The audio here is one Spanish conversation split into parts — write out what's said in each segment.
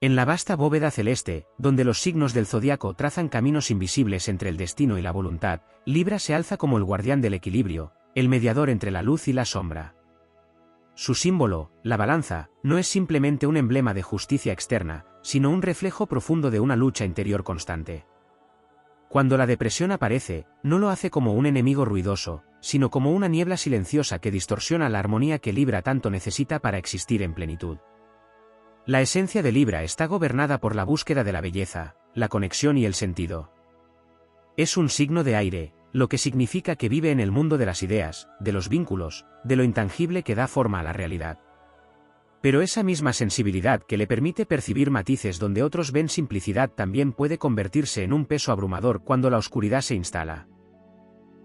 En la vasta bóveda celeste, donde los signos del zodiaco trazan caminos invisibles entre el destino y la voluntad, Libra se alza como el guardián del equilibrio, el mediador entre la luz y la sombra. Su símbolo, la balanza, no es simplemente un emblema de justicia externa, sino un reflejo profundo de una lucha interior constante. Cuando la depresión aparece, no lo hace como un enemigo ruidoso, sino como una niebla silenciosa que distorsiona la armonía que Libra tanto necesita para existir en plenitud. La esencia de Libra está gobernada por la búsqueda de la belleza, la conexión y el sentido. Es un signo de aire, lo que significa que vive en el mundo de las ideas, de los vínculos, de lo intangible que da forma a la realidad. Pero esa misma sensibilidad que le permite percibir matices donde otros ven simplicidad también puede convertirse en un peso abrumador cuando la oscuridad se instala.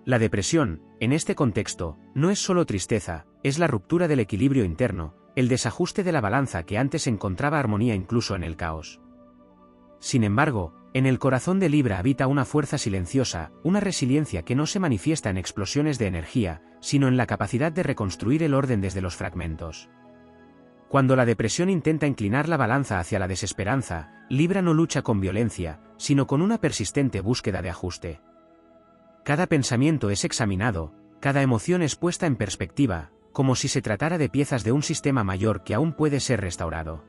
La depresión, en este contexto, no es solo tristeza, es la ruptura del equilibrio interno, el desajuste de la balanza que antes encontraba armonía incluso en el caos. Sin embargo, en el corazón de Libra habita una fuerza silenciosa, una resiliencia que no se manifiesta en explosiones de energía, sino en la capacidad de reconstruir el orden desde los fragmentos. Cuando la depresión intenta inclinar la balanza hacia la desesperanza, Libra no lucha con violencia, sino con una persistente búsqueda de ajuste. Cada pensamiento es examinado, cada emoción es puesta en perspectiva, como si se tratara de piezas de un sistema mayor que aún puede ser restaurado.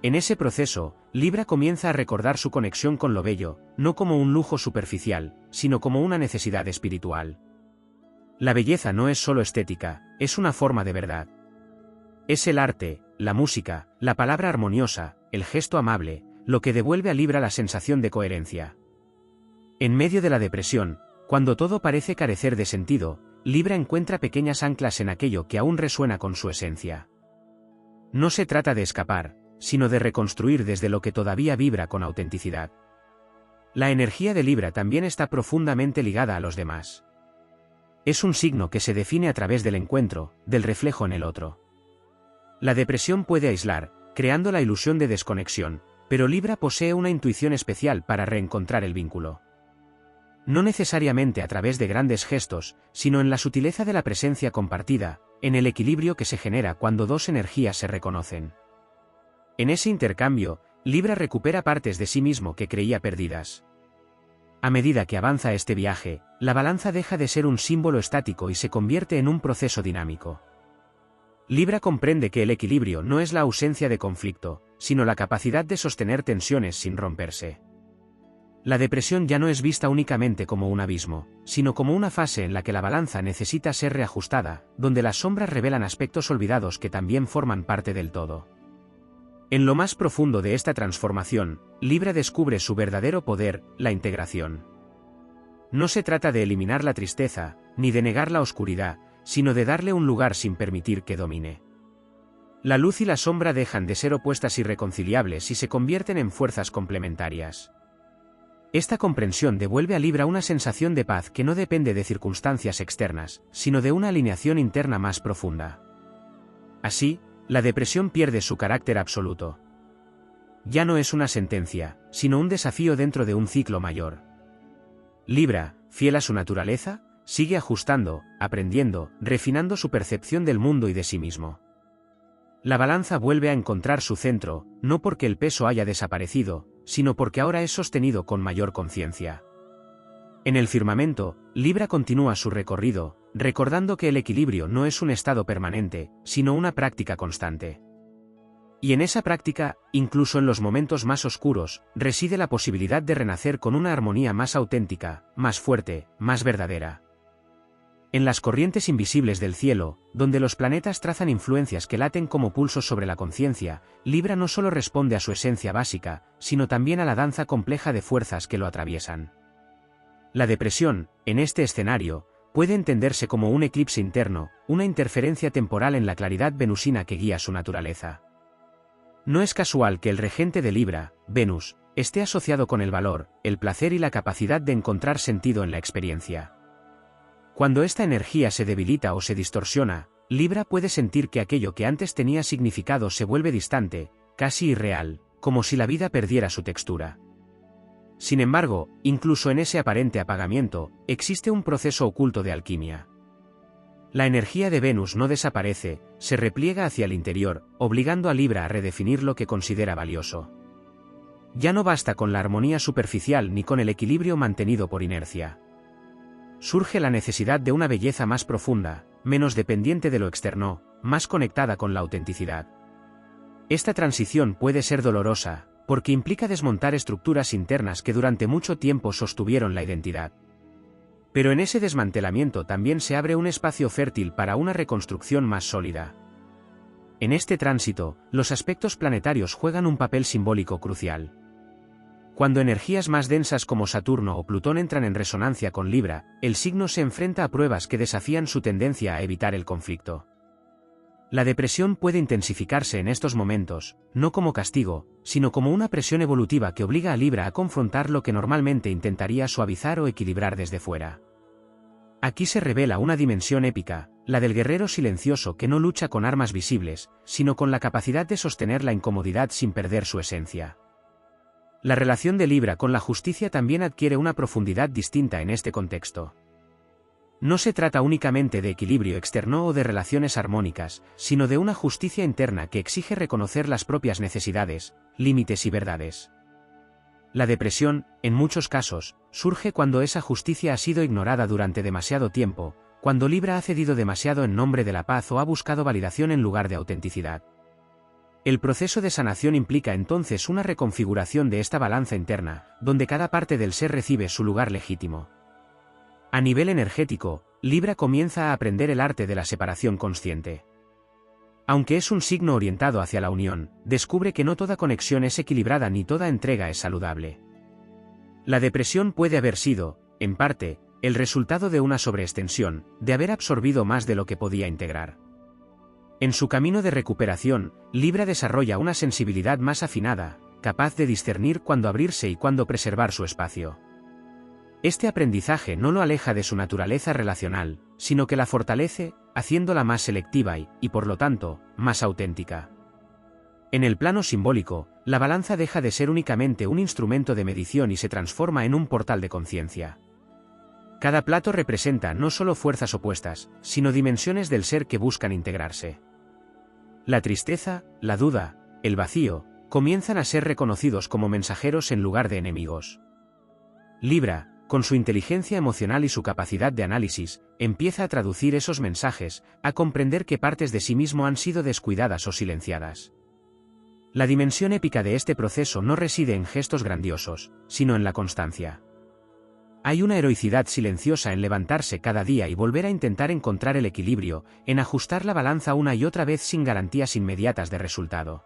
En ese proceso, Libra comienza a recordar su conexión con lo bello, no como un lujo superficial, sino como una necesidad espiritual. La belleza no es solo estética, es una forma de verdad. Es el arte, la música, la palabra armoniosa, el gesto amable, lo que devuelve a Libra la sensación de coherencia. En medio de la depresión, cuando todo parece carecer de sentido, Libra encuentra pequeñas anclas en aquello que aún resuena con su esencia. No se trata de escapar, sino de reconstruir desde lo que todavía vibra con autenticidad. La energía de Libra también está profundamente ligada a los demás. Es un signo que se define a través del encuentro, del reflejo en el otro. La depresión puede aislar, creando la ilusión de desconexión, pero Libra posee una intuición especial para reencontrar el vínculo. No necesariamente a través de grandes gestos, sino en la sutileza de la presencia compartida, en el equilibrio que se genera cuando dos energías se reconocen. En ese intercambio, Libra recupera partes de sí mismo que creía perdidas. A medida que avanza este viaje, la balanza deja de ser un símbolo estático y se convierte en un proceso dinámico. Libra comprende que el equilibrio no es la ausencia de conflicto, sino la capacidad de sostener tensiones sin romperse. La depresión ya no es vista únicamente como un abismo, sino como una fase en la que la balanza necesita ser reajustada, donde las sombras revelan aspectos olvidados que también forman parte del todo. En lo más profundo de esta transformación, Libra descubre su verdadero poder, la integración. No se trata de eliminar la tristeza, ni de negar la oscuridad, sino de darle un lugar sin permitir que domine. La luz y la sombra dejan de ser opuestas irreconciliables y se convierten en fuerzas complementarias. Esta comprensión devuelve a Libra una sensación de paz que no depende de circunstancias externas, sino de una alineación interna más profunda. Así, la depresión pierde su carácter absoluto. Ya no es una sentencia, sino un desafío dentro de un ciclo mayor. Libra, fiel a su naturaleza, sigue ajustando, aprendiendo, refinando su percepción del mundo y de sí mismo. La balanza vuelve a encontrar su centro, no porque el peso haya desaparecido, sino porque ahora es sostenido con mayor conciencia. En el firmamento, Libra continúa su recorrido, recordando que el equilibrio no es un estado permanente, sino una práctica constante. Y en esa práctica, incluso en los momentos más oscuros, reside la posibilidad de renacer con una armonía más auténtica, más fuerte, más verdadera. En las corrientes invisibles del cielo, donde los planetas trazan influencias que laten como pulsos sobre la conciencia, Libra no solo responde a su esencia básica, sino también a la danza compleja de fuerzas que lo atraviesan. La depresión, en este escenario, puede entenderse como un eclipse interno, una interferencia temporal en la claridad venusina que guía su naturaleza. No es casual que el regente de Libra, Venus, esté asociado con el valor, el placer y la capacidad de encontrar sentido en la experiencia. Cuando esta energía se debilita o se distorsiona, Libra puede sentir que aquello que antes tenía significado se vuelve distante, casi irreal, como si la vida perdiera su textura. Sin embargo, incluso en ese aparente apagamiento, existe un proceso oculto de alquimia. La energía de Venus no desaparece, se repliega hacia el interior, obligando a Libra a redefinir lo que considera valioso. Ya no basta con la armonía superficial ni con el equilibrio mantenido por inercia. Surge la necesidad de una belleza más profunda, menos dependiente de lo externo, más conectada con la autenticidad. Esta transición puede ser dolorosa, porque implica desmontar estructuras internas que durante mucho tiempo sostuvieron la identidad. Pero en ese desmantelamiento también se abre un espacio fértil para una reconstrucción más sólida. En este tránsito, los aspectos planetarios juegan un papel simbólico crucial. Cuando energías más densas como Saturno o Plutón entran en resonancia con Libra, el signo se enfrenta a pruebas que desafían su tendencia a evitar el conflicto. La depresión puede intensificarse en estos momentos, no como castigo, sino como una presión evolutiva que obliga a Libra a confrontar lo que normalmente intentaría suavizar o equilibrar desde fuera. Aquí se revela una dimensión épica, la del guerrero silencioso que no lucha con armas visibles, sino con la capacidad de sostener la incomodidad sin perder su esencia. La relación de Libra con la justicia también adquiere una profundidad distinta en este contexto. No se trata únicamente de equilibrio externo o de relaciones armónicas, sino de una justicia interna que exige reconocer las propias necesidades, límites y verdades. La depresión, en muchos casos, surge cuando esa justicia ha sido ignorada durante demasiado tiempo, cuando Libra ha cedido demasiado en nombre de la paz o ha buscado validación en lugar de autenticidad. El proceso de sanación implica entonces una reconfiguración de esta balanza interna, donde cada parte del ser recibe su lugar legítimo. A nivel energético, Libra comienza a aprender el arte de la separación consciente. Aunque es un signo orientado hacia la unión, descubre que no toda conexión es equilibrada ni toda entrega es saludable. La depresión puede haber sido, en parte, el resultado de una sobreextensión, de haber absorbido más de lo que podía integrar. En su camino de recuperación, Libra desarrolla una sensibilidad más afinada, capaz de discernir cuándo abrirse y cuándo preservar su espacio. Este aprendizaje no lo aleja de su naturaleza relacional, sino que la fortalece, haciéndola más selectiva y, por lo tanto, más auténtica. En el plano simbólico, la balanza deja de ser únicamente un instrumento de medición y se transforma en un portal de conciencia. Cada plato representa no solo fuerzas opuestas, sino dimensiones del ser que buscan integrarse. La tristeza, la duda, el vacío, comienzan a ser reconocidos como mensajeros en lugar de enemigos. Libra, con su inteligencia emocional y su capacidad de análisis, empieza a traducir esos mensajes, a comprender qué partes de sí mismo han sido descuidadas o silenciadas. La dimensión épica de este proceso no reside en gestos grandiosos, sino en la constancia. Hay una heroicidad silenciosa en levantarse cada día y volver a intentar encontrar el equilibrio, en ajustar la balanza una y otra vez sin garantías inmediatas de resultado.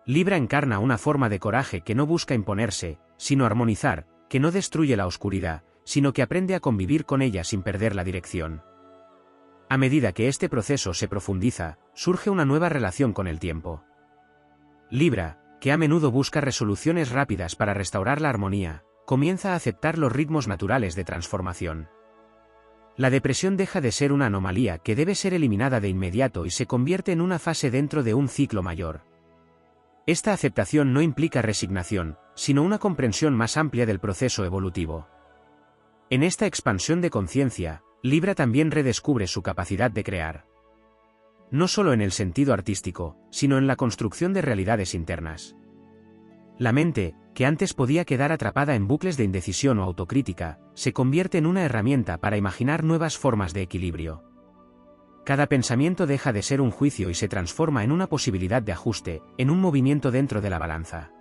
Libra encarna una forma de coraje que no busca imponerse, sino armonizar, que no destruye la oscuridad, sino que aprende a convivir con ella sin perder la dirección. A medida que este proceso se profundiza, surge una nueva relación con el tiempo. Libra, que a menudo busca resoluciones rápidas para restaurar la armonía, comienza a aceptar los ritmos naturales de transformación. La depresión deja de ser una anomalía que debe ser eliminada de inmediato y se convierte en una fase dentro de un ciclo mayor. Esta aceptación no implica resignación, sino una comprensión más amplia del proceso evolutivo. En esta expansión de conciencia, Libra también redescubre su capacidad de crear. No solo en el sentido artístico, sino en la construcción de realidades internas. La mente, que antes podía quedar atrapada en bucles de indecisión o autocrítica, se convierte en una herramienta para imaginar nuevas formas de equilibrio. Cada pensamiento deja de ser un juicio y se transforma en una posibilidad de ajuste, en un movimiento dentro de la balanza.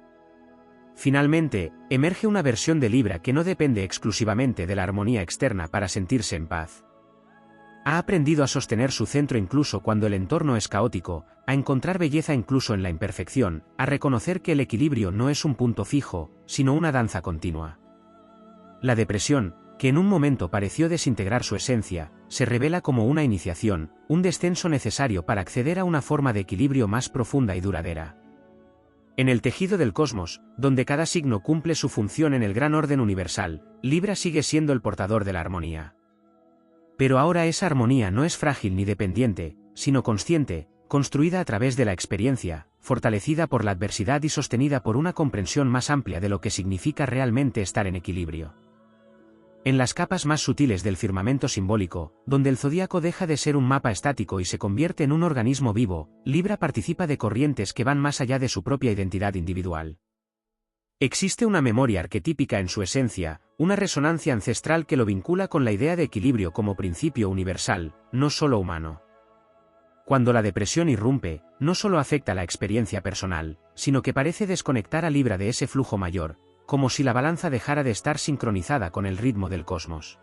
Finalmente, emerge una versión de Libra que no depende exclusivamente de la armonía externa para sentirse en paz. Ha aprendido a sostener su centro incluso cuando el entorno es caótico, a encontrar belleza incluso en la imperfección, a reconocer que el equilibrio no es un punto fijo, sino una danza continua. La depresión, que en un momento pareció desintegrar su esencia, se revela como una iniciación, un descenso necesario para acceder a una forma de equilibrio más profunda y duradera. En el tejido del cosmos, donde cada signo cumple su función en el gran orden universal, Libra sigue siendo el portador de la armonía. Pero ahora esa armonía no es frágil ni dependiente, sino consciente, construida a través de la experiencia, fortalecida por la adversidad y sostenida por una comprensión más amplia de lo que significa realmente estar en equilibrio. En las capas más sutiles del firmamento simbólico, donde el zodíaco deja de ser un mapa estático y se convierte en un organismo vivo, Libra participa de corrientes que van más allá de su propia identidad individual. Existe una memoria arquetípica en su esencia, una resonancia ancestral que lo vincula con la idea de equilibrio como principio universal, no solo humano. Cuando la depresión irrumpe, no solo afecta la experiencia personal, sino que parece desconectar a Libra de ese flujo mayor, como si la balanza dejara de estar sincronizada con el ritmo del cosmos.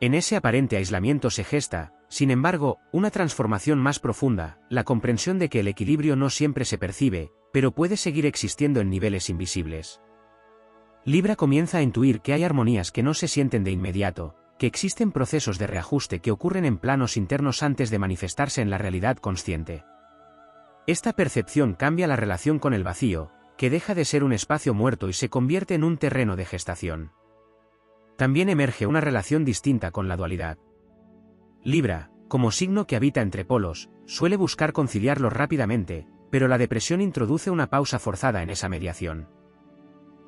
En ese aparente aislamiento se gesta, sin embargo, una transformación más profunda, la comprensión de que el equilibrio no siempre se percibe, pero puede seguir existiendo en niveles invisibles. Libra comienza a intuir que hay armonías que no se sienten de inmediato, que existen procesos de reajuste que ocurren en planos internos antes de manifestarse en la realidad consciente. Esta percepción cambia la relación con el vacío, que deja de ser un espacio muerto y se convierte en un terreno de gestación. También emerge una relación distinta con la dualidad. Libra, como signo que habita entre polos, suele buscar conciliarlos rápidamente, pero la depresión introduce una pausa forzada en esa mediación.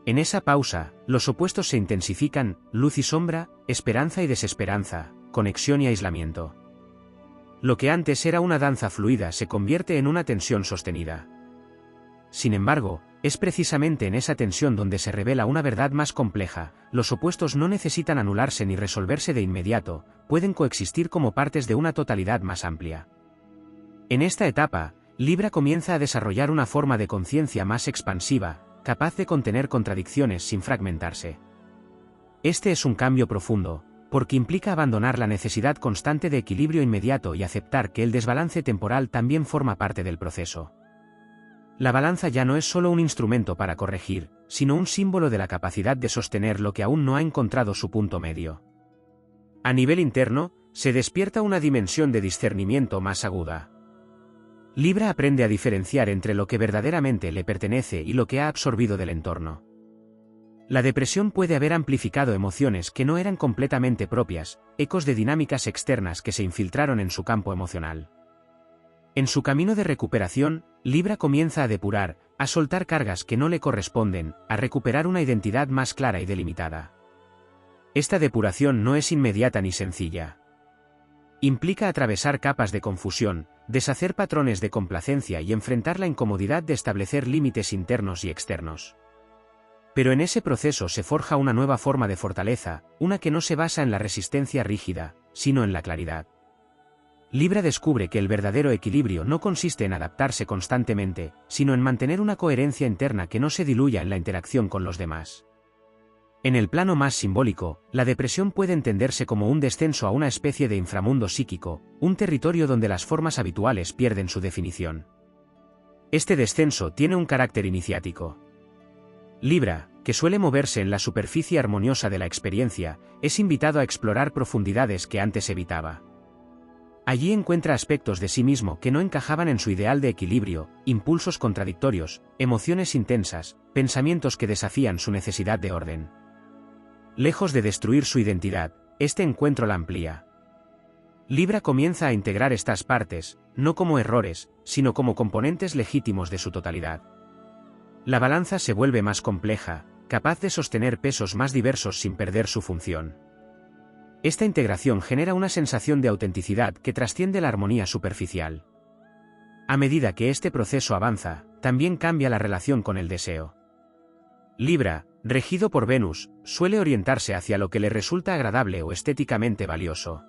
En esa pausa, los opuestos se intensifican, luz y sombra, esperanza y desesperanza, conexión y aislamiento. Lo que antes era una danza fluida se convierte en una tensión sostenida. Sin embargo, es precisamente en esa tensión donde se revela una verdad más compleja. Los opuestos no necesitan anularse ni resolverse de inmediato, pueden coexistir como partes de una totalidad más amplia. En esta etapa, Libra comienza a desarrollar una forma de conciencia más expansiva, capaz de contener contradicciones sin fragmentarse. Este es un cambio profundo, porque implica abandonar la necesidad constante de equilibrio inmediato y aceptar que el desbalance temporal también forma parte del proceso. La balanza ya no es solo un instrumento para corregir, sino un símbolo de la capacidad de sostener lo que aún no ha encontrado su punto medio. A nivel interno, se despierta una dimensión de discernimiento más aguda. Libra aprende a diferenciar entre lo que verdaderamente le pertenece y lo que ha absorbido del entorno. La depresión puede haber amplificado emociones que no eran completamente propias, ecos de dinámicas externas que se infiltraron en su campo emocional. En su camino de recuperación, Libra comienza a depurar, a soltar cargas que no le corresponden, a recuperar una identidad más clara y delimitada. Esta depuración no es inmediata ni sencilla. Implica atravesar capas de confusión, deshacer patrones de complacencia y enfrentar la incomodidad de establecer límites internos y externos. Pero en ese proceso se forja una nueva forma de fortaleza, una que no se basa en la resistencia rígida, sino en la claridad. Libra descubre que el verdadero equilibrio no consiste en adaptarse constantemente, sino en mantener una coherencia interna que no se diluya en la interacción con los demás. En el plano más simbólico, la depresión puede entenderse como un descenso a una especie de inframundo psíquico, un territorio donde las formas habituales pierden su definición. Este descenso tiene un carácter iniciático. Libra, que suele moverse en la superficie armoniosa de la experiencia, es invitado a explorar profundidades que antes evitaba. Allí encuentra aspectos de sí mismo que no encajaban en su ideal de equilibrio, impulsos contradictorios, emociones intensas, pensamientos que desafían su necesidad de orden. Lejos de destruir su identidad, este encuentro la amplía. Libra comienza a integrar estas partes, no como errores, sino como componentes legítimos de su totalidad. La balanza se vuelve más compleja, capaz de sostener pesos más diversos sin perder su función. Esta integración genera una sensación de autenticidad que trasciende la armonía superficial. A medida que este proceso avanza, también cambia la relación con el deseo. Libra, regido por Venus, suele orientarse hacia lo que le resulta agradable o estéticamente valioso.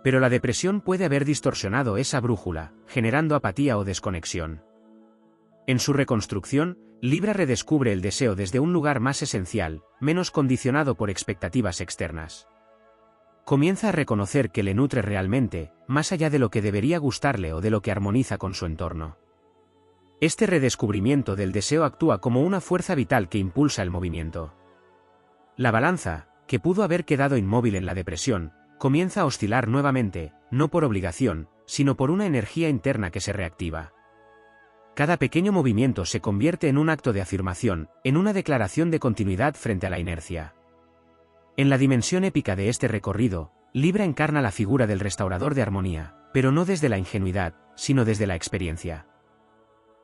Pero la depresión puede haber distorsionado esa brújula, generando apatía o desconexión. En su reconstrucción, Libra redescubre el deseo desde un lugar más esencial, menos condicionado por expectativas externas. Comienza a reconocer que le nutre realmente, más allá de lo que debería gustarle o de lo que armoniza con su entorno. Este redescubrimiento del deseo actúa como una fuerza vital que impulsa el movimiento. La balanza, que pudo haber quedado inmóvil en la depresión, comienza a oscilar nuevamente, no por obligación, sino por una energía interna que se reactiva. Cada pequeño movimiento se convierte en un acto de afirmación, en una declaración de continuidad frente a la inercia. En la dimensión épica de este recorrido, Libra encarna la figura del restaurador de armonía, pero no desde la ingenuidad, sino desde la experiencia.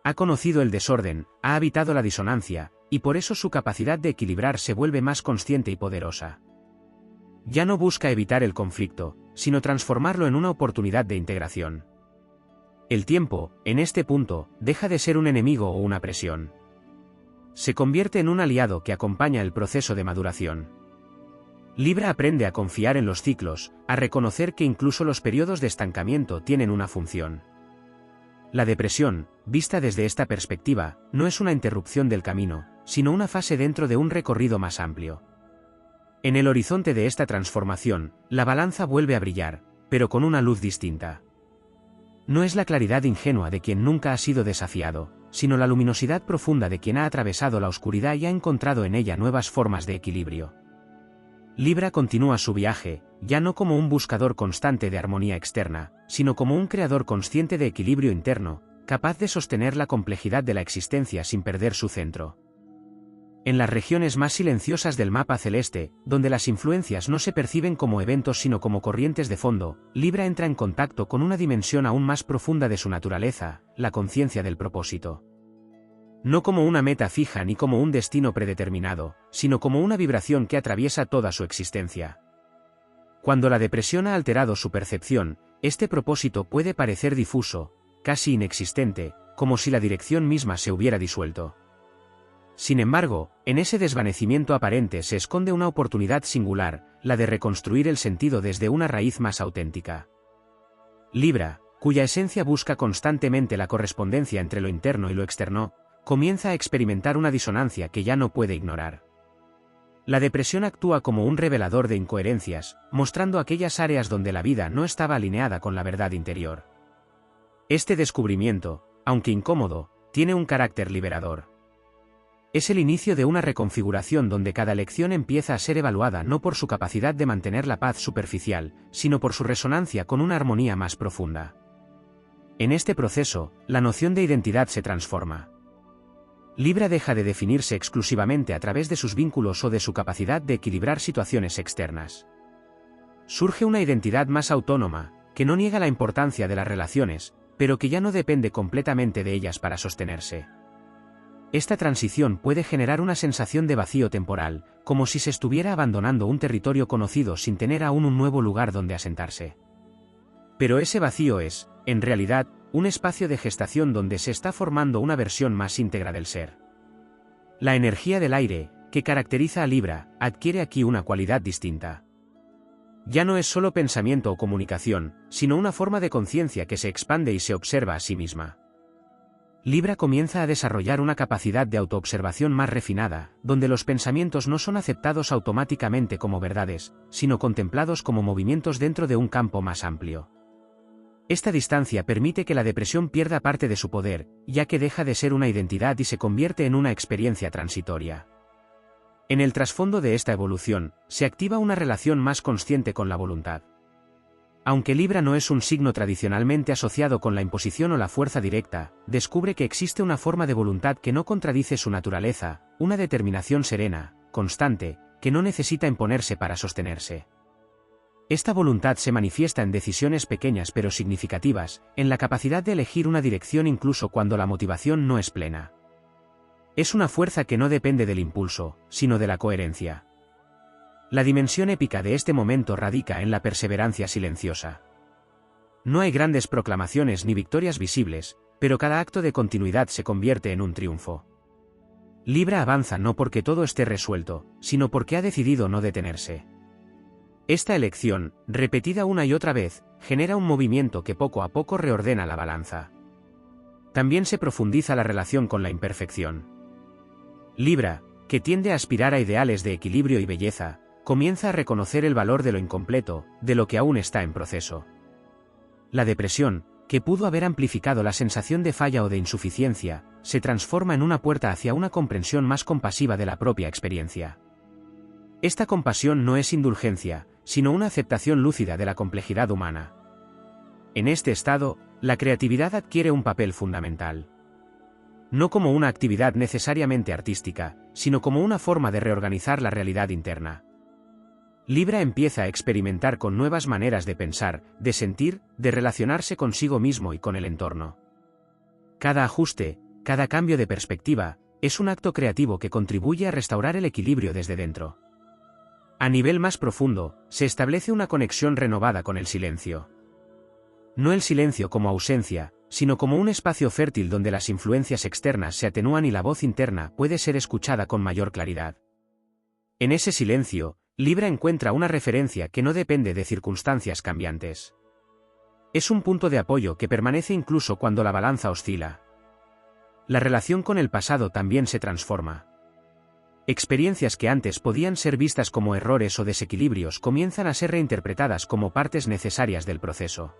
Ha conocido el desorden, ha habitado la disonancia, y por eso su capacidad de equilibrar se vuelve más consciente y poderosa. ya no busca evitar el conflicto, sino transformarlo en una oportunidad de integración. El tiempo, en este punto, deja de ser un enemigo o una presión. Se convierte en un aliado que acompaña el proceso de maduración. Libra aprende a confiar en los ciclos, a reconocer que incluso los periodos de estancamiento tienen una función. La depresión, vista desde esta perspectiva, no es una interrupción del camino, sino una fase dentro de un recorrido más amplio. En el horizonte de esta transformación, la balanza vuelve a brillar, pero con una luz distinta. No es la claridad ingenua de quien nunca ha sido desafiado, sino la luminosidad profunda de quien ha atravesado la oscuridad y ha encontrado en ella nuevas formas de equilibrio. Libra continúa su viaje, ya no como un buscador constante de armonía externa, sino como un creador consciente de equilibrio interno, capaz de sostener la complejidad de la existencia sin perder su centro. En las regiones más silenciosas del mapa celeste, donde las influencias no se perciben como eventos sino como corrientes de fondo, Libra entra en contacto con una dimensión aún más profunda de su naturaleza, la conciencia del propósito. No como una meta fija ni como un destino predeterminado, sino como una vibración que atraviesa toda su existencia. Cuando la depresión ha alterado su percepción, este propósito puede parecer difuso, casi inexistente, como si la dirección misma se hubiera disuelto. Sin embargo, en ese desvanecimiento aparente se esconde una oportunidad singular, la de reconstruir el sentido desde una raíz más auténtica. Libra, cuya esencia busca constantemente la correspondencia entre lo interno y lo externo, comienza a experimentar una disonancia que ya no puede ignorar. La depresión actúa como un revelador de incoherencias, mostrando aquellas áreas donde la vida no estaba alineada con la verdad interior. Este descubrimiento, aunque incómodo, tiene un carácter liberador. Es el inicio de una reconfiguración donde cada lección empieza a ser evaluada no por su capacidad de mantener la paz superficial, sino por su resonancia con una armonía más profunda. En este proceso, la noción de identidad se transforma. Libra deja de definirse exclusivamente a través de sus vínculos o de su capacidad de equilibrar situaciones externas. Surge una identidad más autónoma, que no niega la importancia de las relaciones, pero que ya no depende completamente de ellas para sostenerse. Esta transición puede generar una sensación de vacío temporal, como si se estuviera abandonando un territorio conocido sin tener aún un nuevo lugar donde asentarse. Pero ese vacío es, en realidad, un espacio de gestación donde se está formando una versión más íntegra del ser. La energía del aire, que caracteriza a Libra, adquiere aquí una cualidad distinta. Ya no es solo pensamiento o comunicación, sino una forma de conciencia que se expande y se observa a sí misma. Libra comienza a desarrollar una capacidad de autoobservación más refinada, donde los pensamientos no son aceptados automáticamente como verdades, sino contemplados como movimientos dentro de un campo más amplio. Esta distancia permite que la depresión pierda parte de su poder, ya que deja de ser una identidad y se convierte en una experiencia transitoria. En el trasfondo de esta evolución, se activa una relación más consciente con la voluntad. Aunque Libra no es un signo tradicionalmente asociado con la imposición o la fuerza directa, descubre que existe una forma de voluntad que no contradice su naturaleza, una determinación serena, constante, que no necesita imponerse para sostenerse. Esta voluntad se manifiesta en decisiones pequeñas pero significativas, en la capacidad de elegir una dirección incluso cuando la motivación no es plena. Es una fuerza que no depende del impulso, sino de la coherencia. La dimensión épica de este momento radica en la perseverancia silenciosa. No hay grandes proclamaciones ni victorias visibles, pero cada acto de continuidad se convierte en un triunfo. Libra avanza no porque todo esté resuelto, sino porque ha decidido no detenerse. Esta elección, repetida una y otra vez, genera un movimiento que poco a poco reordena la balanza. También se profundiza la relación con la imperfección. Libra, que tiende a aspirar a ideales de equilibrio y belleza, comienza a reconocer el valor de lo incompleto, de lo que aún está en proceso. La depresión, que pudo haber amplificado la sensación de falla o de insuficiencia, se transforma en una puerta hacia una comprensión más compasiva de la propia experiencia. Esta compasión no es indulgencia, sino una aceptación lúcida de la complejidad humana. En este estado, la creatividad adquiere un papel fundamental. No como una actividad necesariamente artística, sino como una forma de reorganizar la realidad interna. Libra empieza a experimentar con nuevas maneras de pensar, de sentir, de relacionarse consigo mismo y con el entorno. Cada ajuste, cada cambio de perspectiva, es un acto creativo que contribuye a restaurar el equilibrio desde dentro. A nivel más profundo, se establece una conexión renovada con el silencio. No el silencio como ausencia, sino como un espacio fértil donde las influencias externas se atenúan y la voz interna puede ser escuchada con mayor claridad. En ese silencio, Libra encuentra una referencia que no depende de circunstancias cambiantes. Es un punto de apoyo que permanece incluso cuando la balanza oscila. La relación con el pasado también se transforma. Experiencias que antes podían ser vistas como errores o desequilibrios comienzan a ser reinterpretadas como partes necesarias del proceso.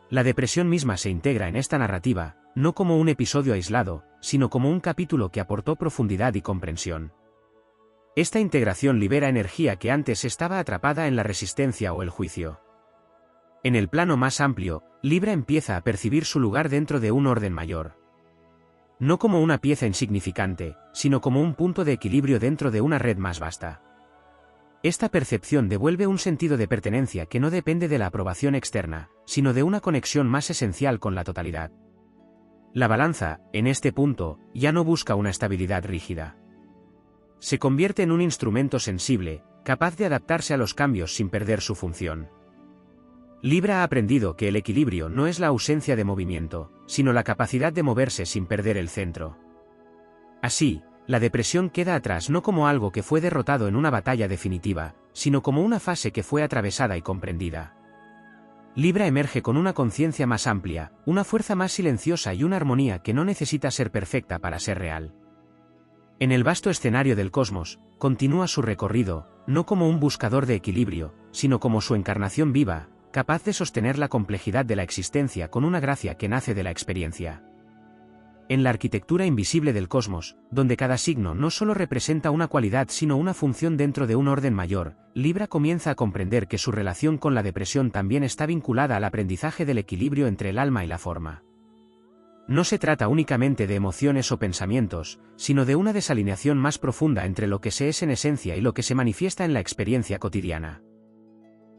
La depresión misma se integra en esta narrativa, no como un episodio aislado, sino como un capítulo que aportó profundidad y comprensión. Esta integración libera energía que antes estaba atrapada en la resistencia o el juicio. En el plano más amplio, Libra empieza a percibir su lugar dentro de un orden mayor. No como una pieza insignificante, sino como un punto de equilibrio dentro de una red más vasta. Esta percepción devuelve un sentido de pertenencia que no depende de la aprobación externa, sino de una conexión más esencial con la totalidad. La balanza, en este punto, ya no busca una estabilidad rígida. Se convierte en un instrumento sensible, capaz de adaptarse a los cambios sin perder su función. Libra ha aprendido que el equilibrio no es la ausencia de movimiento, sino la capacidad de moverse sin perder el centro. Así, la depresión queda atrás no como algo que fue derrotado en una batalla definitiva, sino como una fase que fue atravesada y comprendida. Libra emerge con una conciencia más amplia, una fuerza más silenciosa y una armonía que no necesita ser perfecta para ser real. En el vasto escenario del cosmos, continúa su recorrido, no como un buscador de equilibrio, sino como su encarnación viva, capaz de sostener la complejidad de la existencia con una gracia que nace de la experiencia. En la arquitectura invisible del cosmos, donde cada signo no solo representa una cualidad sino una función dentro de un orden mayor, Libra comienza a comprender que su relación con la depresión también está vinculada al aprendizaje del equilibrio entre el alma y la forma. No se trata únicamente de emociones o pensamientos, sino de una desalineación más profunda entre lo que se es en esencia y lo que se manifiesta en la experiencia cotidiana.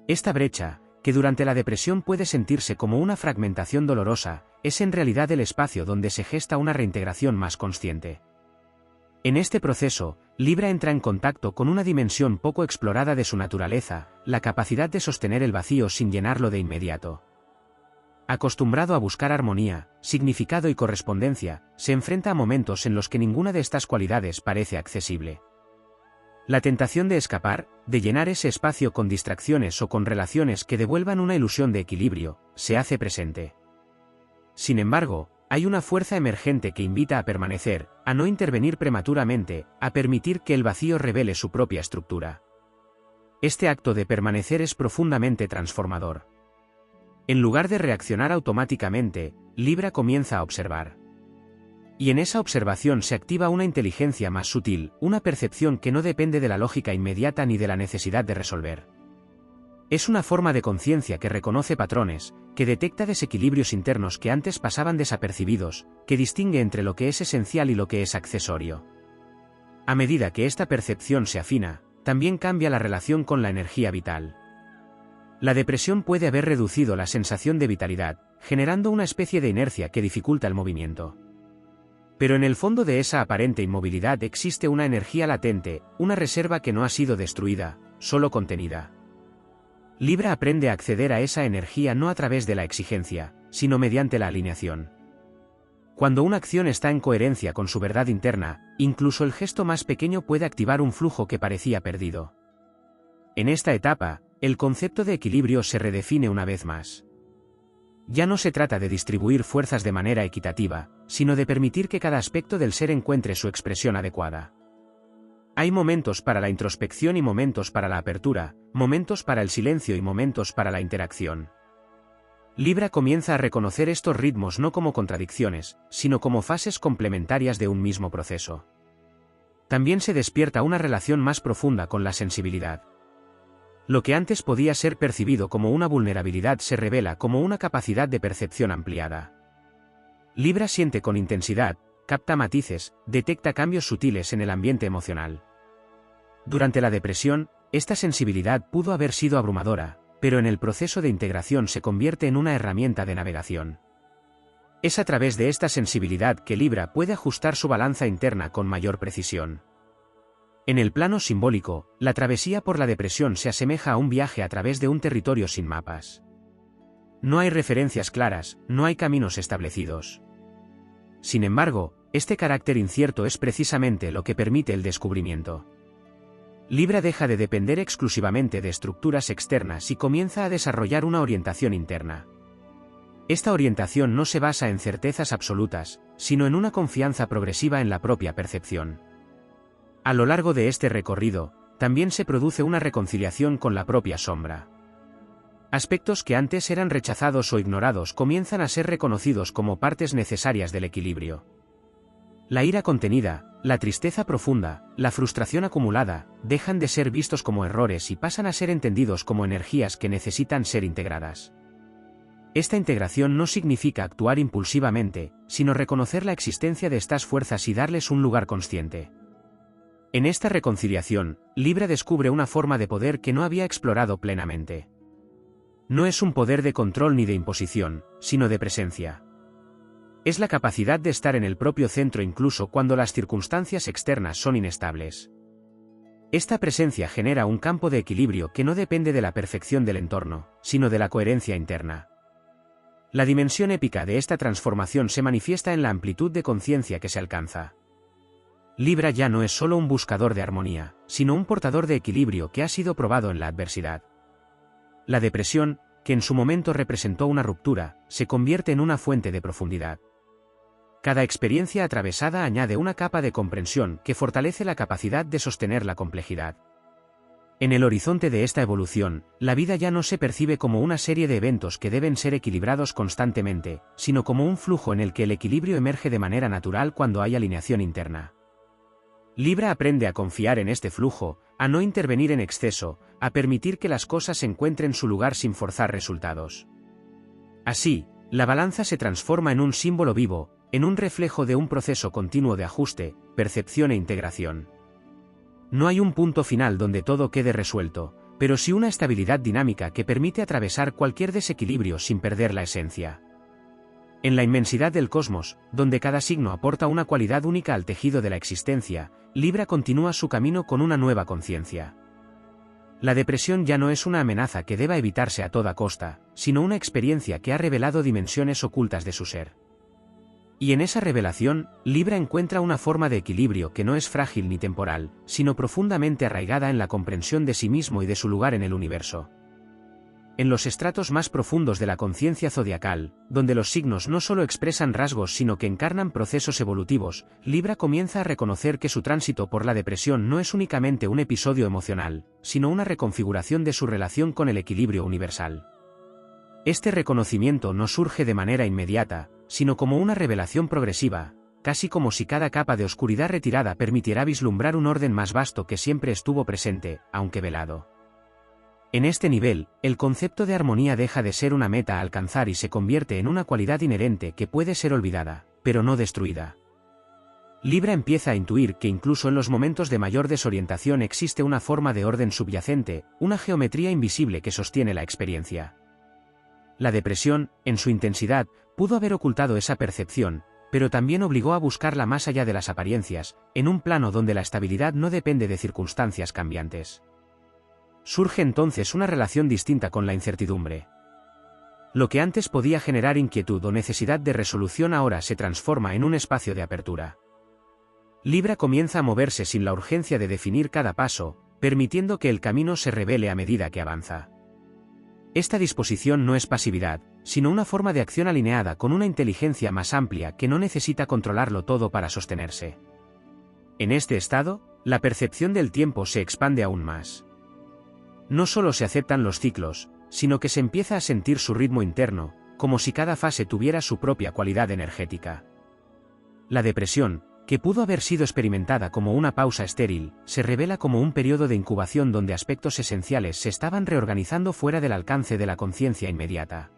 Esta brecha, que durante la depresión puede sentirse como una fragmentación dolorosa, es en realidad el espacio donde se gesta una reintegración más consciente. En este proceso, Libra entra en contacto con una dimensión poco explorada de su naturaleza, la capacidad de sostener el vacío sin llenarlo de inmediato. Acostumbrado a buscar armonía, significado y correspondencia, se enfrenta a momentos en los que ninguna de estas cualidades parece accesible. La tentación de escapar, de llenar ese espacio con distracciones o con relaciones que devuelvan una ilusión de equilibrio, se hace presente. Sin embargo, hay una fuerza emergente que invita a permanecer, a no intervenir prematuramente, a permitir que el vacío revele su propia estructura. Este acto de permanecer es profundamente transformador. En lugar de reaccionar automáticamente, Libra comienza a observar. Y en esa observación se activa una inteligencia más sutil, una percepción que no depende de la lógica inmediata ni de la necesidad de resolver. Es una forma de conciencia que reconoce patrones, que detecta desequilibrios internos que antes pasaban desapercibidos, que distingue entre lo que es esencial y lo que es accesorio. A medida que esta percepción se afina, también cambia la relación con la energía vital. La depresión puede haber reducido la sensación de vitalidad, generando una especie de inercia que dificulta el movimiento. Pero en el fondo de esa aparente inmovilidad existe una energía latente, una reserva que no ha sido destruida, solo contenida. Libra aprende a acceder a esa energía no a través de la exigencia, sino mediante la alineación. Cuando una acción está en coherencia con su verdad interna, incluso el gesto más pequeño puede activar un flujo que parecía perdido. En esta etapa, el concepto de equilibrio se redefine una vez más. Ya no se trata de distribuir fuerzas de manera equitativa, sino de permitir que cada aspecto del ser encuentre su expresión adecuada. Hay momentos para la introspección y momentos para la apertura, momentos para el silencio y momentos para la interacción. Libra comienza a reconocer estos ritmos no como contradicciones, sino como fases complementarias de un mismo proceso. También se despierta una relación más profunda con la sensibilidad. Lo que antes podía ser percibido como una vulnerabilidad se revela como una capacidad de percepción ampliada. Libra siente con intensidad, capta matices, detecta cambios sutiles en el ambiente emocional. Durante la depresión, esta sensibilidad pudo haber sido abrumadora, pero en el proceso de integración se convierte en una herramienta de navegación. Es a través de esta sensibilidad que Libra puede ajustar su balanza interna con mayor precisión. En el plano simbólico, la travesía por la depresión se asemeja a un viaje a través de un territorio sin mapas. No hay referencias claras, no hay caminos establecidos. Sin embargo, este carácter incierto es precisamente lo que permite el descubrimiento. Libra deja de depender exclusivamente de estructuras externas y comienza a desarrollar una orientación interna. Esta orientación no se basa en certezas absolutas, sino en una confianza progresiva en la propia percepción. A lo largo de este recorrido, también se produce una reconciliación con la propia sombra. Aspectos que antes eran rechazados o ignorados comienzan a ser reconocidos como partes necesarias del equilibrio. La ira contenida, la tristeza profunda, la frustración acumulada, dejan de ser vistos como errores y pasan a ser entendidos como energías que necesitan ser integradas. Esta integración no significa actuar impulsivamente, sino reconocer la existencia de estas fuerzas y darles un lugar consciente. En esta reconciliación, Libra descubre una forma de poder que no había explorado plenamente. No es un poder de control ni de imposición, sino de presencia. Es la capacidad de estar en el propio centro incluso cuando las circunstancias externas son inestables. Esta presencia genera un campo de equilibrio que no depende de la perfección del entorno, sino de la coherencia interna. La dimensión épica de esta transformación se manifiesta en la amplitud de conciencia que se alcanza. Libra ya no es solo un buscador de armonía, sino un portador de equilibrio que ha sido probado en la adversidad. La depresión, que en su momento representó una ruptura, se convierte en una fuente de profundidad. Cada experiencia atravesada añade una capa de comprensión que fortalece la capacidad de sostener la complejidad. En el horizonte de esta evolución, la vida ya no se percibe como una serie de eventos que deben ser equilibrados constantemente, sino como un flujo en el que el equilibrio emerge de manera natural cuando hay alineación interna. Libra aprende a confiar en este flujo, a no intervenir en exceso, a permitir que las cosas encuentren su lugar sin forzar resultados. Así, la balanza se transforma en un símbolo vivo, en un reflejo de un proceso continuo de ajuste, percepción e integración. No hay un punto final donde todo quede resuelto, pero sí una estabilidad dinámica que permite atravesar cualquier desequilibrio sin perder la esencia. En la inmensidad del cosmos, donde cada signo aporta una cualidad única al tejido de la existencia, Libra continúa su camino con una nueva conciencia. La depresión ya no es una amenaza que deba evitarse a toda costa, sino una experiencia que ha revelado dimensiones ocultas de su ser. Y en esa revelación, Libra encuentra una forma de equilibrio que no es frágil ni temporal, sino profundamente arraigada en la comprensión de sí mismo y de su lugar en el universo. En los estratos más profundos de la conciencia zodiacal, donde los signos no solo expresan rasgos sino que encarnan procesos evolutivos, Libra comienza a reconocer que su tránsito por la depresión no es únicamente un episodio emocional, sino una reconfiguración de su relación con el equilibrio universal. Este reconocimiento no surge de manera inmediata, sino como una revelación progresiva, casi como si cada capa de oscuridad retirada permitiera vislumbrar un orden más vasto que siempre estuvo presente, aunque velado. En este nivel, el concepto de armonía deja de ser una meta a alcanzar y se convierte en una cualidad inherente que puede ser olvidada, pero no destruida. Libra empieza a intuir que incluso en los momentos de mayor desorientación existe una forma de orden subyacente, una geometría invisible que sostiene la experiencia. La depresión, en su intensidad, pudo haber ocultado esa percepción, pero también obligó a buscarla más allá de las apariencias, en un plano donde la estabilidad no depende de circunstancias cambiantes. Surge entonces una relación distinta con la incertidumbre. Lo que antes podía generar inquietud o necesidad de resolución ahora se transforma en un espacio de apertura. Libra comienza a moverse sin la urgencia de definir cada paso, permitiendo que el camino se revele a medida que avanza. Esta disposición no es pasividad, sino una forma de acción alineada con una inteligencia más amplia que no necesita controlarlo todo para sostenerse. En este estado, la percepción del tiempo se expande aún más. No solo se aceptan los ciclos, sino que se empieza a sentir su ritmo interno, como si cada fase tuviera su propia cualidad energética. La depresión, que pudo haber sido experimentada como una pausa estéril, se revela como un periodo de incubación donde aspectos esenciales se estaban reorganizando fuera del alcance de la conciencia inmediata.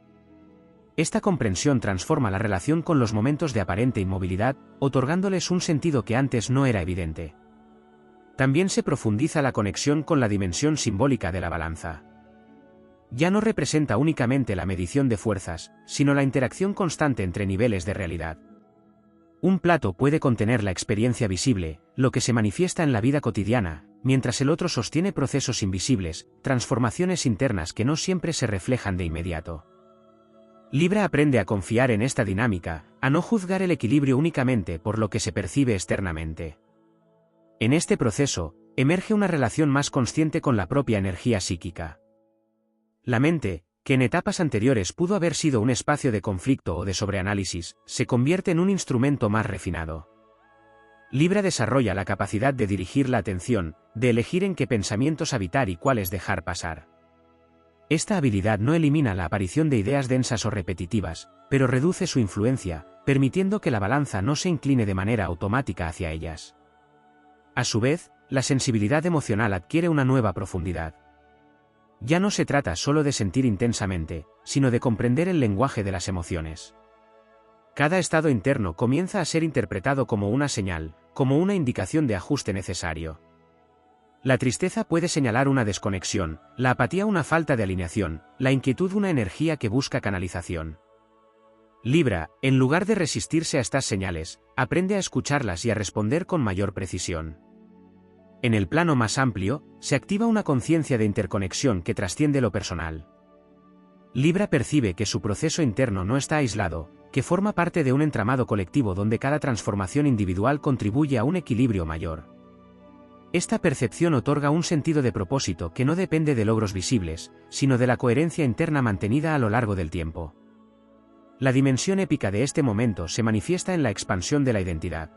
Esta comprensión transforma la relación con los momentos de aparente inmovilidad, otorgándoles un sentido que antes no era evidente. También se profundiza la conexión con la dimensión simbólica de la balanza. Ya no representa únicamente la medición de fuerzas, sino la interacción constante entre niveles de realidad. Un plato puede contener la experiencia visible, lo que se manifiesta en la vida cotidiana, mientras el otro sostiene procesos invisibles, transformaciones internas que no siempre se reflejan de inmediato. Libra aprende a confiar en esta dinámica, a no juzgar el equilibrio únicamente por lo que se percibe externamente. En este proceso, emerge una relación más consciente con la propia energía psíquica. La mente, que en etapas anteriores pudo haber sido un espacio de conflicto o de sobreanálisis, se convierte en un instrumento más refinado. Libra desarrolla la capacidad de dirigir la atención, de elegir en qué pensamientos habitar y cuáles dejar pasar. Esta habilidad no elimina la aparición de ideas densas o repetitivas, pero reduce su influencia, permitiendo que la balanza no se incline de manera automática hacia ellas. A su vez, la sensibilidad emocional adquiere una nueva profundidad. Ya no se trata solo de sentir intensamente, sino de comprender el lenguaje de las emociones. Cada estado interno comienza a ser interpretado como una señal, como una indicación de ajuste necesario. La tristeza puede señalar una desconexión, la apatía una falta de alineación, la inquietud una energía que busca canalización. Libra, en lugar de resistirse a estas señales, aprende a escucharlas y a responder con mayor precisión. En el plano más amplio, se activa una conciencia de interconexión que trasciende lo personal. Libra percibe que su proceso interno no está aislado, que forma parte de un entramado colectivo donde cada transformación individual contribuye a un equilibrio mayor. Esta percepción otorga un sentido de propósito que no depende de logros visibles, sino de la coherencia interna mantenida a lo largo del tiempo. La dimensión épica de este momento se manifiesta en la expansión de la identidad.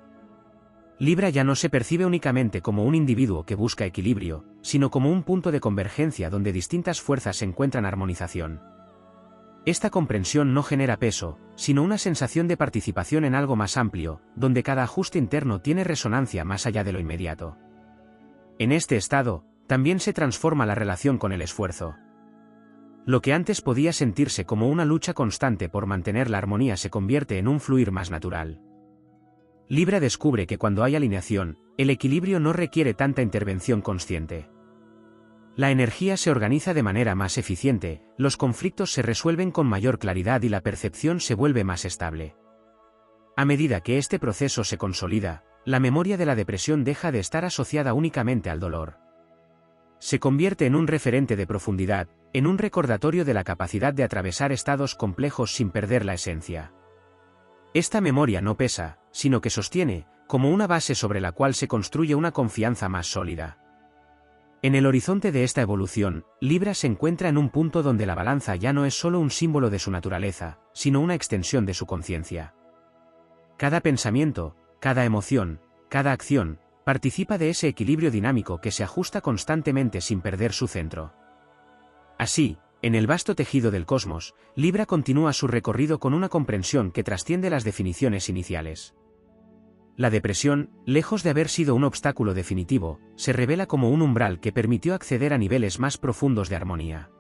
Libra ya no se percibe únicamente como un individuo que busca equilibrio, sino como un punto de convergencia donde distintas fuerzas encuentran armonización. Esta comprensión no genera peso, sino una sensación de participación en algo más amplio, donde cada ajuste interno tiene resonancia más allá de lo inmediato. En este estado, también se transforma la relación con el esfuerzo. Lo que antes podía sentirse como una lucha constante por mantener la armonía se convierte en un fluir más natural. Libra descubre que cuando hay alineación, el equilibrio no requiere tanta intervención consciente. La energía se organiza de manera más eficiente, los conflictos se resuelven con mayor claridad y la percepción se vuelve más estable. A medida que este proceso se consolida, la memoria de la depresión deja de estar asociada únicamente al dolor. Se convierte en un referente de profundidad, en un recordatorio de la capacidad de atravesar estados complejos sin perder la esencia. Esta memoria no pesa, sino que sostiene, como una base sobre la cual se construye una confianza más sólida. En el horizonte de esta evolución, Libra se encuentra en un punto donde la balanza ya no es solo un símbolo de su naturaleza, sino una extensión de su conciencia. Cada pensamiento, cada emoción, cada acción, participa de ese equilibrio dinámico que se ajusta constantemente sin perder su centro. Así, en el vasto tejido del cosmos, Libra continúa su recorrido con una comprensión que trasciende las definiciones iniciales. La depresión, lejos de haber sido un obstáculo definitivo, se revela como un umbral que permitió acceder a niveles más profundos de armonía.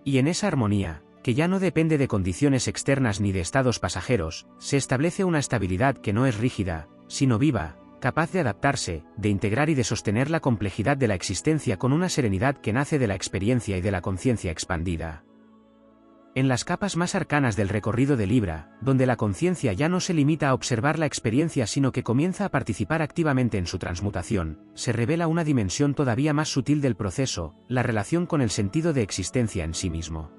Y en esa armonía, que ya no depende de condiciones externas ni de estados pasajeros, se establece una estabilidad que no es rígida, sino viva, capaz de adaptarse, de integrar y de sostener la complejidad de la existencia con una serenidad que nace de la experiencia y de la conciencia expandida. En las capas más arcanas del recorrido de Libra, donde la conciencia ya no se limita a observar la experiencia sino que comienza a participar activamente en su transmutación, se revela una dimensión todavía más sutil del proceso, la relación con el sentido de existencia en sí mismo.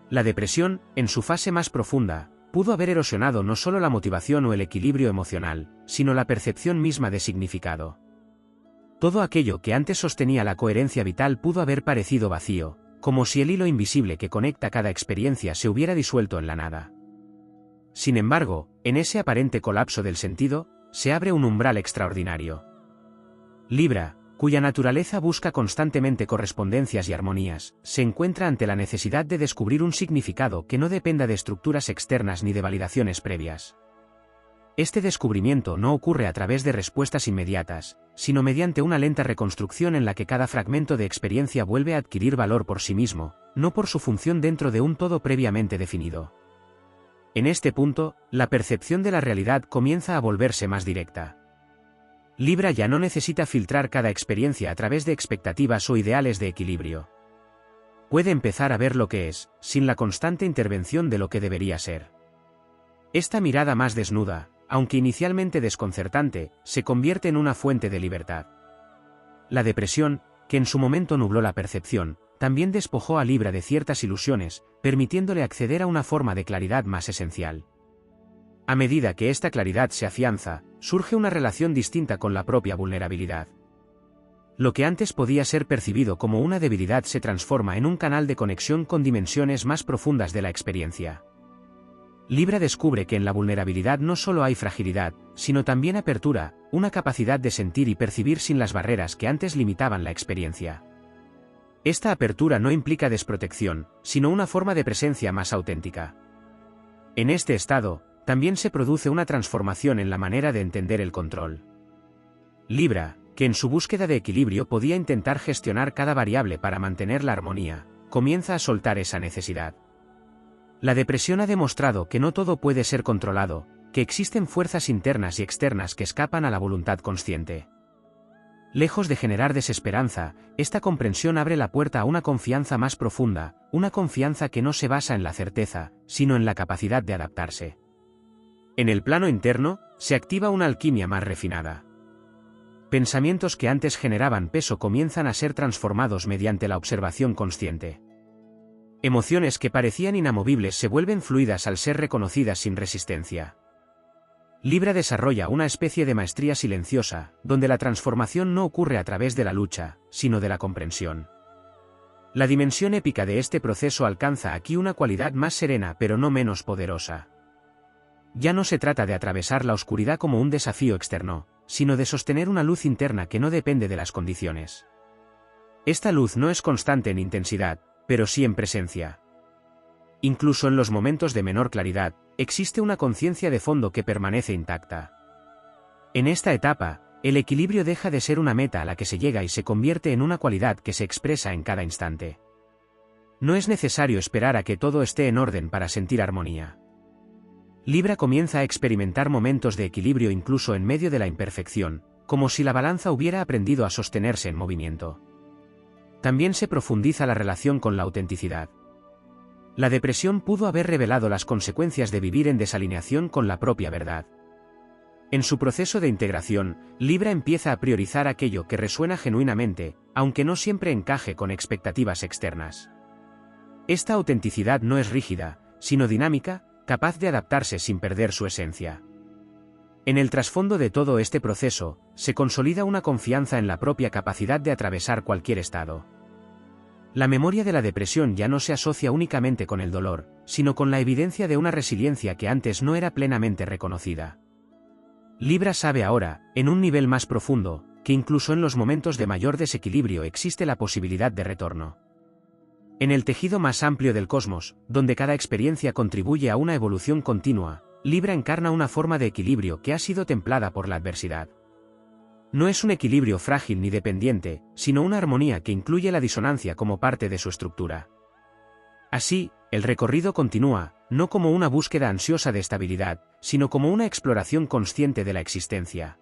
La depresión, en su fase más profunda, pudo haber erosionado no solo la motivación o el equilibrio emocional, sino la percepción misma de significado. Todo aquello que antes sostenía la coherencia vital pudo haber parecido vacío, como si el hilo invisible que conecta cada experiencia se hubiera disuelto en la nada. Sin embargo, en ese aparente colapso del sentido, se abre un umbral extraordinario. Libra, cuya naturaleza busca constantemente correspondencias y armonías, se encuentra ante la necesidad de descubrir un significado que no dependa de estructuras externas ni de validaciones previas. Este descubrimiento no ocurre a través de respuestas inmediatas, sino mediante una lenta reconstrucción en la que cada fragmento de experiencia vuelve a adquirir valor por sí mismo, no por su función dentro de un todo previamente definido. En este punto, la percepción de la realidad comienza a volverse más directa. Libra ya no necesita filtrar cada experiencia a través de expectativas o ideales de equilibrio. Puede empezar a ver lo que es, sin la constante intervención de lo que debería ser. Esta mirada más desnuda, aunque inicialmente desconcertante, se convierte en una fuente de libertad. La depresión, que en su momento nubló la percepción, también despojó a Libra de ciertas ilusiones, permitiéndole acceder a una forma de claridad más esencial. A medida que esta claridad se afianza, surge una relación distinta con la propia vulnerabilidad. Lo que antes podía ser percibido como una debilidad se transforma en un canal de conexión con dimensiones más profundas de la experiencia. Libra descubre que en la vulnerabilidad no solo hay fragilidad, sino también apertura, una capacidad de sentir y percibir sin las barreras que antes limitaban la experiencia. Esta apertura no implica desprotección, sino una forma de presencia más auténtica. En este estado, también se produce una transformación en la manera de entender el control. Libra, que en su búsqueda de equilibrio podía intentar gestionar cada variable para mantener la armonía, comienza a soltar esa necesidad. La depresión ha demostrado que no todo puede ser controlado, que existen fuerzas internas y externas que escapan a la voluntad consciente. Lejos de generar desesperanza, esta comprensión abre la puerta a una confianza más profunda, una confianza que no se basa en la certeza, sino en la capacidad de adaptarse. En el plano interno, se activa una alquimia más refinada. Pensamientos que antes generaban peso comienzan a ser transformados mediante la observación consciente. Emociones que parecían inamovibles se vuelven fluidas al ser reconocidas sin resistencia. Libra desarrolla una especie de maestría silenciosa, donde la transformación no ocurre a través de la lucha, sino de la comprensión. La dimensión épica de este proceso alcanza aquí una cualidad más serena pero no menos poderosa. Ya no se trata de atravesar la oscuridad como un desafío externo, sino de sostener una luz interna que no depende de las condiciones. Esta luz no es constante en intensidad, pero sí en presencia. Incluso en los momentos de menor claridad, existe una conciencia de fondo que permanece intacta. En esta etapa, el equilibrio deja de ser una meta a la que se llega y se convierte en una cualidad que se expresa en cada instante. No es necesario esperar a que todo esté en orden para sentir armonía. Libra comienza a experimentar momentos de equilibrio incluso en medio de la imperfección, como si la balanza hubiera aprendido a sostenerse en movimiento. También se profundiza la relación con la autenticidad. La depresión pudo haber revelado las consecuencias de vivir en desalineación con la propia verdad. En su proceso de integración, Libra empieza a priorizar aquello que resuena genuinamente, aunque no siempre encaje con expectativas externas. Esta autenticidad no es rígida, sino dinámica, capaz de adaptarse sin perder su esencia. En el trasfondo de todo este proceso, se consolida una confianza en la propia capacidad de atravesar cualquier estado. La memoria de la depresión ya no se asocia únicamente con el dolor, sino con la evidencia de una resiliencia que antes no era plenamente reconocida. Libra sabe ahora, en un nivel más profundo, que incluso en los momentos de mayor desequilibrio existe la posibilidad de retorno. En el tejido más amplio del cosmos, donde cada experiencia contribuye a una evolución continua, Libra encarna una forma de equilibrio que ha sido templada por la adversidad. No es un equilibrio frágil ni dependiente, sino una armonía que incluye la disonancia como parte de su estructura. Así, el recorrido continúa, no como una búsqueda ansiosa de estabilidad, sino como una exploración consciente de la existencia.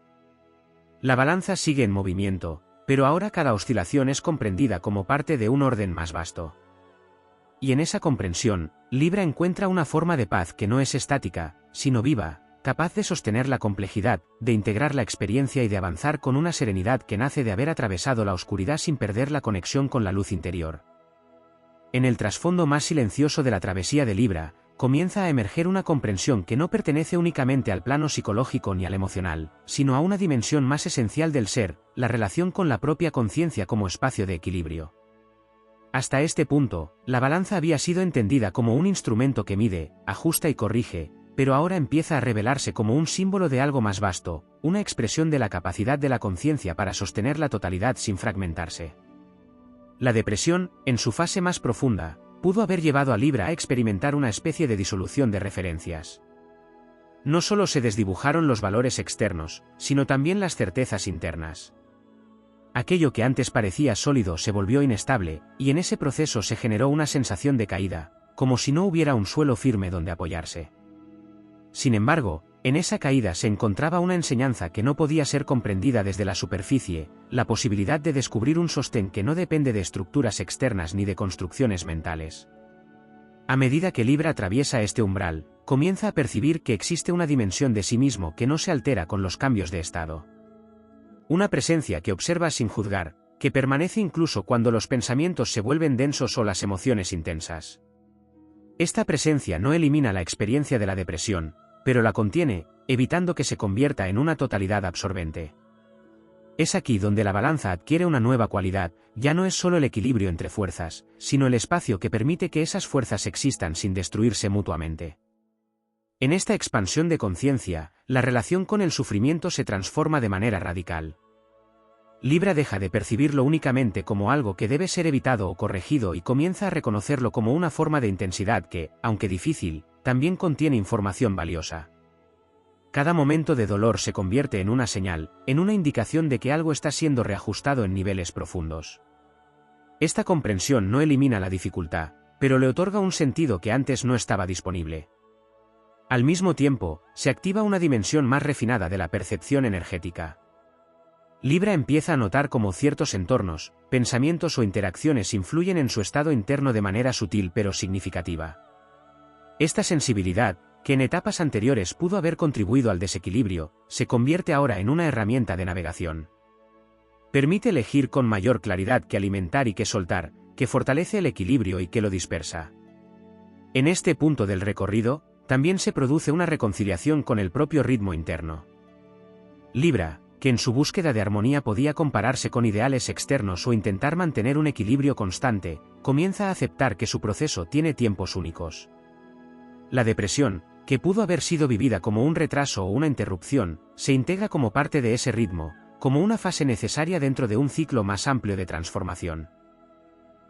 La balanza sigue en movimiento, pero ahora cada oscilación es comprendida como parte de un orden más vasto. Y en esa comprensión, Libra encuentra una forma de paz que no es estática, sino viva, capaz de sostener la complejidad, de integrar la experiencia y de avanzar con una serenidad que nace de haber atravesado la oscuridad sin perder la conexión con la luz interior. En el trasfondo más silencioso de la travesía de Libra, comienza a emerger una comprensión que no pertenece únicamente al plano psicológico ni al emocional, sino a una dimensión más esencial del ser, la relación con la propia conciencia como espacio de equilibrio. Hasta este punto, la balanza había sido entendida como un instrumento que mide, ajusta y corrige, pero ahora empieza a revelarse como un símbolo de algo más vasto, una expresión de la capacidad de la conciencia para sostener la totalidad sin fragmentarse. La depresión, en su fase más profunda, pudo haber llevado a Libra a experimentar una especie de disolución de referencias. No solo se desdibujaron los valores externos, sino también las certezas internas. Aquello que antes parecía sólido se volvió inestable, y en ese proceso se generó una sensación de caída, como si no hubiera un suelo firme donde apoyarse. Sin embargo, en esa caída se encontraba una enseñanza que no podía ser comprendida desde la superficie, la posibilidad de descubrir un sostén que no depende de estructuras externas ni de construcciones mentales. A medida que Libra atraviesa este umbral, comienza a percibir que existe una dimensión de sí mismo que no se altera con los cambios de estado. Una presencia que observa sin juzgar, que permanece incluso cuando los pensamientos se vuelven densos o las emociones intensas. Esta presencia no elimina la experiencia de la depresión, pero la contiene, evitando que se convierta en una totalidad absorbente. Es aquí donde la balanza adquiere una nueva cualidad, ya no es solo el equilibrio entre fuerzas, sino el espacio que permite que esas fuerzas existan sin destruirse mutuamente. En esta expansión de conciencia, la relación con el sufrimiento se transforma de manera radical. Libra deja de percibirlo únicamente como algo que debe ser evitado o corregido y comienza a reconocerlo como una forma de intensidad que, aunque difícil, también contiene información valiosa. Cada momento de dolor se convierte en una señal, en una indicación de que algo está siendo reajustado en niveles profundos. Esta comprensión no elimina la dificultad, pero le otorga un sentido que antes no estaba disponible. Al mismo tiempo, se activa una dimensión más refinada de la percepción energética. Libra empieza a notar cómo ciertos entornos, pensamientos o interacciones influyen en su estado interno de manera sutil pero significativa. Esta sensibilidad, que en etapas anteriores pudo haber contribuido al desequilibrio, se convierte ahora en una herramienta de navegación. Permite elegir con mayor claridad qué alimentar y qué soltar, que fortalece el equilibrio y que lo dispersa. En este punto del recorrido, también se produce una reconciliación con el propio ritmo interno. Libra, que en su búsqueda de armonía podía compararse con ideales externos o intentar mantener un equilibrio constante, comienza a aceptar que su proceso tiene tiempos únicos. La depresión, que pudo haber sido vivida como un retraso o una interrupción, se integra como parte de ese ritmo, como una fase necesaria dentro de un ciclo más amplio de transformación.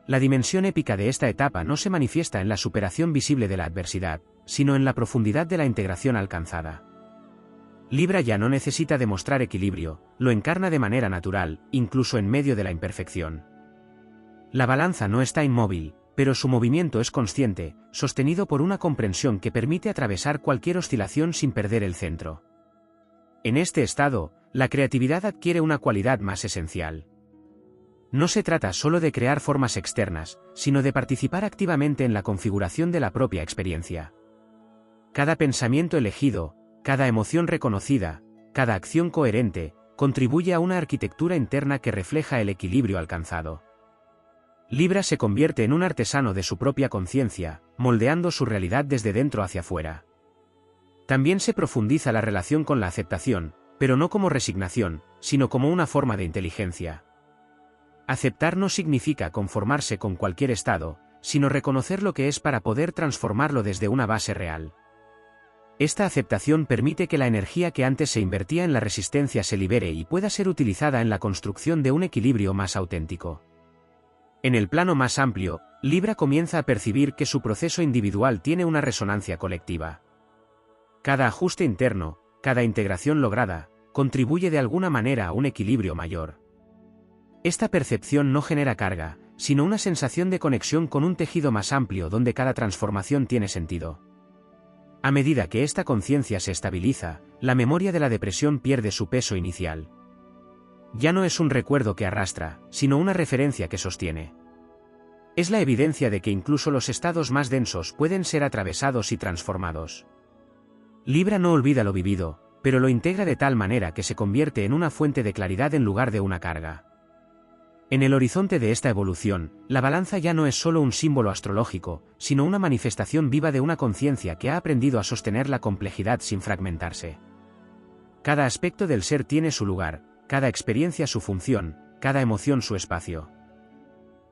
La dimensión épica de esta etapa no se manifiesta en la superación visible de la adversidad, sino en la profundidad de la integración alcanzada. Libra ya no necesita demostrar equilibrio, lo encarna de manera natural, incluso en medio de la imperfección. La balanza no está inmóvil, pero su movimiento es consciente, sostenido por una comprensión que permite atravesar cualquier oscilación sin perder el centro. En este estado, la creatividad adquiere una cualidad más esencial. No se trata solo de crear formas externas, sino de participar activamente en la configuración de la propia experiencia. Cada pensamiento elegido, cada emoción reconocida, cada acción coherente, contribuye a una arquitectura interna que refleja el equilibrio alcanzado. Libra se convierte en un artesano de su propia conciencia, moldeando su realidad desde dentro hacia afuera. También se profundiza la relación con la aceptación, pero no como resignación, sino como una forma de inteligencia. Aceptar no significa conformarse con cualquier estado, sino reconocer lo que es para poder transformarlo desde una base real. Esta aceptación permite que la energía que antes se invertía en la resistencia se libere y pueda ser utilizada en la construcción de un equilibrio más auténtico. En el plano más amplio, Libra comienza a percibir que su proceso individual tiene una resonancia colectiva. Cada ajuste interno, cada integración lograda, contribuye de alguna manera a un equilibrio mayor. Esta percepción no genera carga, sino una sensación de conexión con un tejido más amplio donde cada transformación tiene sentido. A medida que esta conciencia se estabiliza, la memoria de la depresión pierde su peso inicial. Ya no es un recuerdo que arrastra, sino una referencia que sostiene. Es la evidencia de que incluso los estados más densos pueden ser atravesados y transformados. Libra no olvida lo vivido, pero lo integra de tal manera que se convierte en una fuente de claridad en lugar de una carga. En el horizonte de esta evolución, la balanza ya no es solo un símbolo astrológico, sino una manifestación viva de una conciencia que ha aprendido a sostener la complejidad sin fragmentarse. Cada aspecto del ser tiene su lugar, cada experiencia su función, cada emoción su espacio.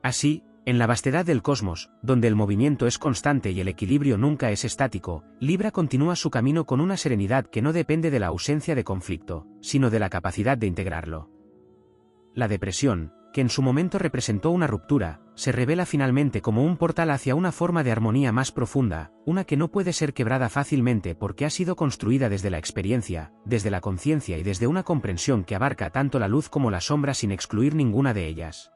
Así, en la vastedad del cosmos, donde el movimiento es constante y el equilibrio nunca es estático, Libra continúa su camino con una serenidad que no depende de la ausencia de conflicto, sino de la capacidad de integrarlo. La depresión, que en su momento representó una ruptura, se revela finalmente como un portal hacia una forma de armonía más profunda, una que no puede ser quebrada fácilmente porque ha sido construida desde la experiencia, desde la conciencia y desde una comprensión que abarca tanto la luz como la sombra sin excluir ninguna de ellas.